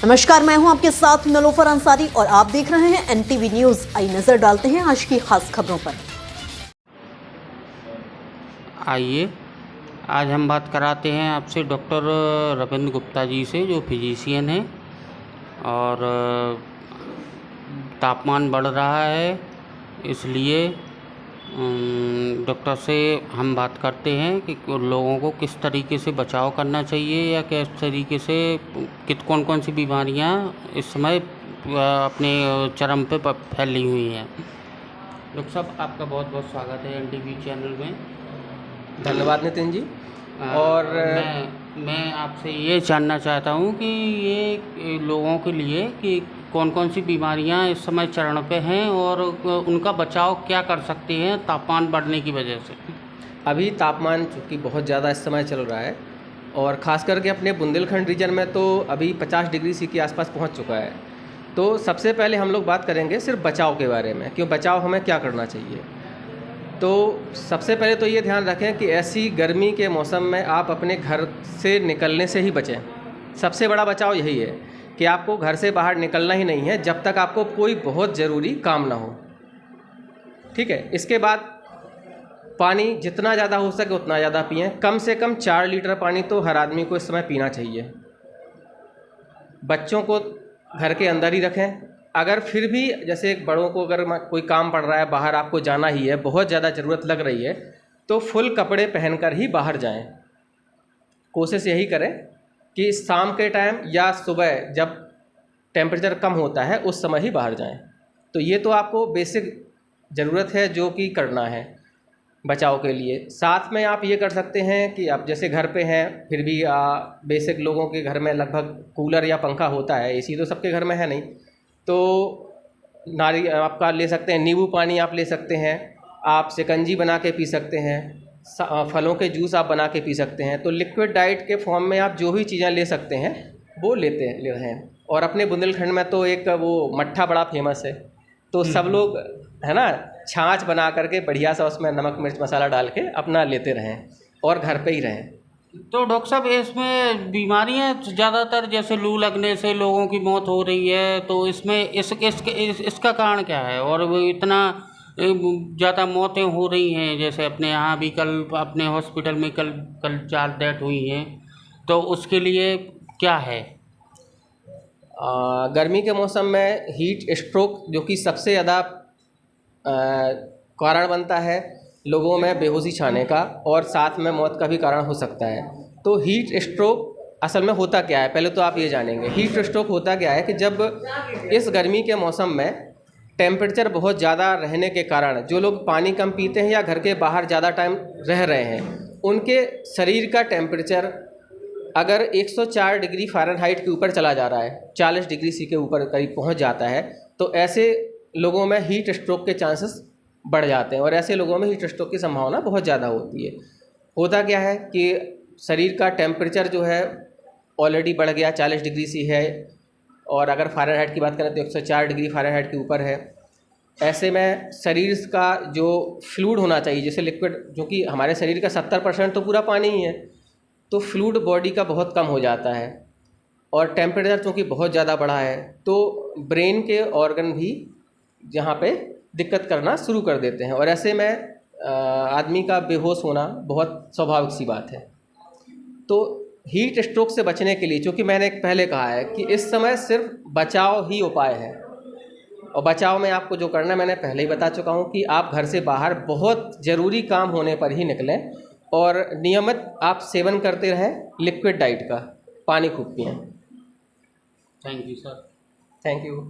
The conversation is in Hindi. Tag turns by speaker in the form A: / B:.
A: नमस्कार, मैं हूं आपके साथ नलोफर अंसारी और आप देख रहे हैं एनटीवी न्यूज। आई नजर डालते हैं आज की खास खबरों पर।
B: आइए आज हम बात कराते हैं आपसे डॉक्टर रविंद्र गुप्ता जी से, जो फिजिशियन हैं। और तापमान बढ़ रहा है, इसलिए डॉक्टर से हम बात करते हैं कि लोगों को किस तरीके से बचाव करना चाहिए या किस तरीके से कौन कौन सी बीमारियां इस समय अपने चरम पे फैली हुई हैं। डॉक्टर साहब, आपका बहुत बहुत स्वागत है एनटीवी चैनल में।
C: धन्यवाद नितिन जी।
B: और मैं आपसे ये जानना चाहता हूँ कि ये लोगों के लिए कि कौन कौन सी बीमारियाँ इस समय चरण पे हैं और उनका बचाव क्या कर सकते हैं तापमान बढ़ने की वजह से।
C: अभी तापमान चूँकि बहुत ज़्यादा इस समय चल रहा है और ख़ास करके अपने बुंदेलखंड रीजन में तो अभी 50 डिग्री सी के आसपास पहुँच चुका है। तो सबसे पहले हम लोग बात करेंगे सिर्फ बचाव के बारे में, क्यों बचाव हमें क्या करना चाहिए। तो सबसे पहले तो ये ध्यान रखें कि ऐसी गर्मी के मौसम में आप अपने घर से निकलने से ही बचें। सबसे बड़ा बचाव यही है कि आपको घर से बाहर निकलना ही नहीं है जब तक आपको कोई बहुत ज़रूरी काम ना हो। ठीक है। इसके बाद पानी जितना ज़्यादा हो सके उतना ज़्यादा पिएं। कम से कम 4 लीटर पानी तो हर आदमी को इस समय पीना चाहिए। बच्चों को घर के अंदर ही रखें। अगर फिर भी जैसे बड़ों को अगर कोई काम पड़ रहा है, बाहर आपको जाना ही है, बहुत ज़्यादा ज़रूरत लग रही है, तो फुल कपड़े पहनकर ही बाहर जाएं। कोशिश यही करें कि शाम के टाइम या सुबह जब टेम्परेचर कम होता है उस समय ही बाहर जाएं। तो ये तो आपको बेसिक ज़रूरत है जो कि करना है बचाव के लिए। साथ में आप ये कर सकते हैं कि आप जैसे घर पे हैं फिर भी बेसिक लोगों के घर में लगभग कूलर या पंखा होता है, एसी तो सबके घर में है नहीं, तो आपका ले सकते हैं, नींबू पानी आप ले सकते हैं, आप शिकंजी बना के पी सकते हैं, फलों के जूस आप बना के पी सकते हैं। तो लिक्विड डाइट के फॉर्म में आप जो भी चीज़ें ले सकते हैं वो ले रहे हैं। और अपने बुंदेलखंड में तो एक वो मट्ठा बड़ा फेमस है, तो सब लोग है ना छाछ बना करके बढ़िया सा उसमें नमक मिर्च मसाला डाल के अपना लेते रहें और घर पे ही रहें।
B: तो डॉक्टर साहब, इसमें बीमारियां ज़्यादातर जैसे लू लगने से लोगों की मौत हो रही है, तो इसमें इसका कारण क्या है और वो इतना ज़्यादा मौतें हो रही हैं? जैसे अपने यहाँ भी कल अपने हॉस्पिटल में कल 4 डेथ हुई हैं, तो उसके लिए क्या है?
C: गर्मी के मौसम में हीट स्ट्रोक जो कि सबसे ज़्यादा कारण बनता है लोगों में बेहोशी छाने का, और साथ में मौत का भी कारण हो सकता है। तो हीट स्ट्रोक असल में होता क्या है, पहले तो आप ये जानेंगे। हीट स्ट्रोक होता क्या है कि जब इस गर्मी के मौसम में टेम्परेचर बहुत ज़्यादा रहने के कारण जो लोग पानी कम पीते हैं या घर के बाहर ज़्यादा टाइम रह रहे हैं, उनके शरीर का टेम्परेचर अगर 104 डिग्री फ़ारेनहाइट के ऊपर चला जा रहा है, 40 डिग्री सी के ऊपर करीब पहुंच जाता है, तो ऐसे लोगों में हीट स्ट्रोक के चांसेस बढ़ जाते हैं और ऐसे लोगों में हीट स्ट्रोक की संभावना बहुत ज़्यादा होती है। होता क्या है कि शरीर का टेम्परेचर जो है ऑलरेडी बढ़ गया, 40 डिग्री सी है, और अगर फ़ारेनहाइट की बात करें तो 104 डिग्री फ़ारेनहाइट के ऊपर है। ऐसे में शरीर का जो फ्लूइड होना चाहिए, जैसे लिक्विड, जो कि हमारे शरीर का 70% तो पूरा पानी ही है, तो फ्लूइड बॉडी का बहुत कम हो जाता है। और टेम्परेचर चूँकि बहुत ज़्यादा बढ़ा है तो ब्रेन के ऑर्गन भी जहाँ पे दिक्कत करना शुरू कर देते हैं, और ऐसे में आदमी का बेहोश होना बहुत स्वाभाविक सी बात है। तो हीट स्ट्रोक से बचने के लिए, चूँकि मैंने पहले कहा है कि इस समय सिर्फ बचाव ही उपाय है, और बचाव में आपको जो करना है मैंने पहले ही बता चुका हूँ कि आप घर से बाहर बहुत ज़रूरी काम होने पर ही निकलें और नियमित आप सेवन करते रहें लिक्विड डाइट का, पानी खूब पिएं।
B: Thank you sir.
C: Thank you.